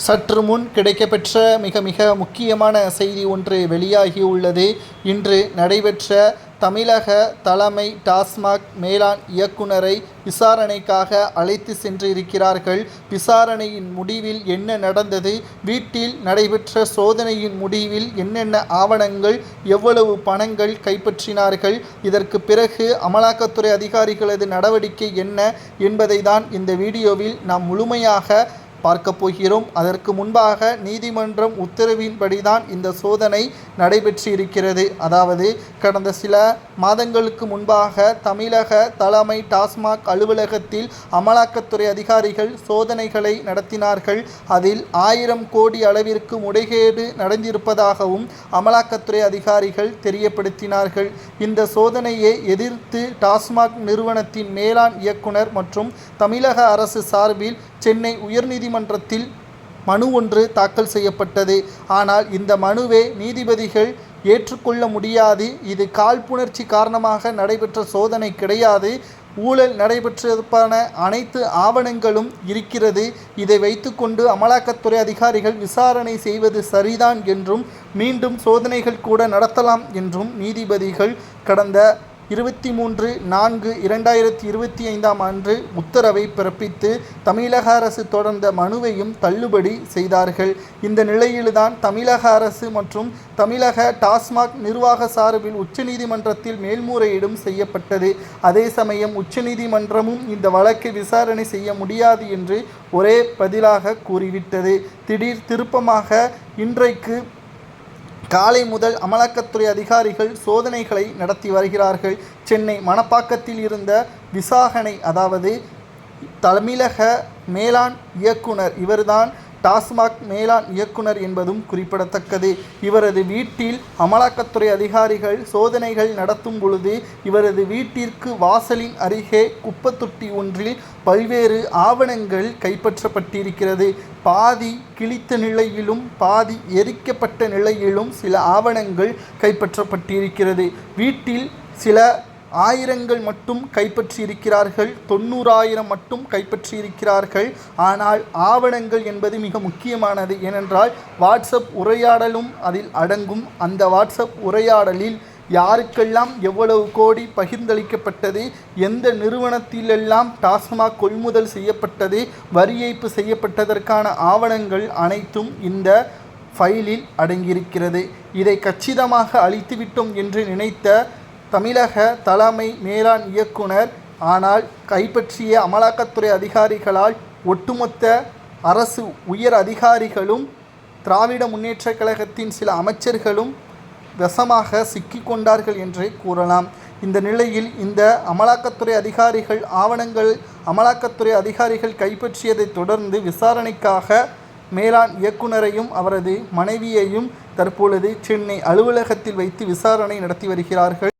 சற்று முன் கிடைக்கப்பெற்ற மிக முக்கியமான செய்தி ஒன்று வெளியாகியுள்ளது. இன்று நடைபெற்ற தமிழக தலைமை டாஸ்மாக் மேலாண் இயக்குனரை விசாரணைக்காக அழைத்து சென்றிருக்கிறார்கள். விசாரணையின் முடிவில் என்ன நடந்தது, வீட்டில் நடைபெற்ற சோதனையின் முடிவில் என்னென்ன ஆவணங்கள், எவ்வளவு பணங்கள் கைப்பற்றினார்கள், இதற்கு பிறகு அமலாக்கத்துறை அதிகாரிகளது நடவடிக்கை என்ன என்பதை தான் இந்த வீடியோவில் நாம் முழுமையாக பார்க்க போகிறோம். அதற்கு முன்பாக நீதிமன்றம் உத்தரவின்படிதான் இந்த சோதனை நடைபெற்றிருக்கிறது. அதாவது கடந்த சில மாதங்களுக்கு முன்பாக தமிழக தலைமை டாஸ்மாக் அலுவலகத்தில் அமலாக்கத்துறை அதிகாரிகள் சோதனைகளை நடத்தினார்கள். அதில் 1000 கோடி அளவிற்கு முறைகேடு நடந்திருப்பதாகவும் அமலாக்கத்துறை அதிகாரிகள் தெரியப்படுத்தினார்கள். இந்த சோதனையை எதிர்த்து டாஸ்மாக் நிறுவனத்தின் மேலாண் இயக்குனர் மற்றும் தமிழக அரசு சார்பில் சென்னை உயர்நீதிமன்றத்தில் மனு ஒன்று தாக்கல் செய்யப்பட்டது. ஆனால் இந்த மனுவை நீதிபதிகள் ஏற்றுக்கொள்ள முடியாது. இது காழ்ப்புணர்ச்சி காரணமாக நடைபெற்ற சோதனை கிடையாது, ஊழல் நடைபெற்றதற்கான அனைத்து ஆவணங்களும் இருக்கிறது. இதை வைத்துக்கொண்டு அமலாக்கத்துறை அதிகாரிகள் விசாரணை செய்வது சரிதான் என்றும் மீண்டும் சோதனைகள் கூட நடத்தலாம் என்றும் நீதிபதிகள் கடந்த 23/4/2025 அன்று உத்தரவை பிறப்பித்து தமிழக அரசு தொடர்ந்த மனுவையும் தள்ளுபடி செய்தார்கள். இந்த நிலையில்தான் தமிழக அரசு மற்றும் தமிழக டாஸ்மாக் நிர்வாக சார்பில் உச்சநீதிமன்றத்தில் மேல்முறையீடும் செய்யப்பட்டது. அதே சமயம் உச்சநீதிமன்றமும் இந்த வழக்கை விசாரணை செய்ய முடியாது என்று ஒரே பதிலாக கூறிவிட்டது. திடீர் திருப்பமாக இன்றைக்கு காலை முதல் அமலாக்கத்துறை அதிகாரிகள் சோதனைகளை நடத்தி வருகிறார்கள். சென்னை மணப்பாக்கத்தில் இருந்த விசாகனை, அதாவது தமிழக மேலாண் இயக்குனர், இவர்தான் டாஸ்மாக் மேலாண் இயக்குனர் என்பதும் குறிப்பிடத்தக்கது. இவரது வீட்டில் அமலாக்கத்துறை அதிகாரிகள் சோதனைகள் நடத்தும் பொழுது இவரது வீட்டிற்கு வாசலின் அருகே குப்பத்தொட்டி ஒன்றில் பல்வேறு ஆவணங்கள் கைப்பற்றப்பட்டிருக்கிறது. பாதி கிழித்த நிலையிலும் பாதி எரிக்கப்பட்ட நிலையிலும் சில ஆவணங்கள் கைப்பற்றப்பட்டிருக்கிறது. வீட்டில் சில ஆயிரங்கள் மட்டும் கைப்பற்றியிருக்கிறார்கள், 90,000 மட்டும் கைப்பற்றியிருக்கிறார்கள். ஆனால் ஆவணங்கள் என்பது மிக முக்கியமானது. ஏனென்றால் வாட்ஸ்அப் உரையாடலும் அதில் அடங்கும். அந்த வாட்ஸ்அப் உரையாடலில் யாருக்கெல்லாம் எவ்வளவு கோடி பகிர்ந்தளிக்கப்பட்டது, எந்த நிறுவனத்திலெல்லாம் டாஸ்மாக் கொள்முதல் செய்யப்பட்டது, வரி ஏய்ப்பு செய்யப்பட்டதற்கான ஆவணங்கள் அனைத்தும் இந்த ஃபைலில் அடங்கியிருக்கிறது. இதை கச்சிதமாக அளித்துவிட்டோம் என்று நினைத்த தமிழக தலைமை மேலாண் இயக்குனர், ஆனால் கைப்பற்றிய அமலாக்கத்துறை அதிகாரிகளால் ஒட்டுமொத்த அரசு உயர் அதிகாரிகளும் திராவிட முன்னேற்றக் கழகத்தின் சில அமைச்சர்களும் வசமாக சிக்கிக்கொண்டார்கள் என்றே கூறலாம். இந்த நிலையில் இந்த அமலாக்கத்துறை அதிகாரிகள் கைப்பற்றியதை தொடர்ந்து விசாரணைக்காக மேலாண் இயக்குனரையும் அவரது மனைவியையும் தற்பொழுது சென்னை அலுவலகத்தில் வைத்து விசாரணை நடத்தி வருகிறார்கள்.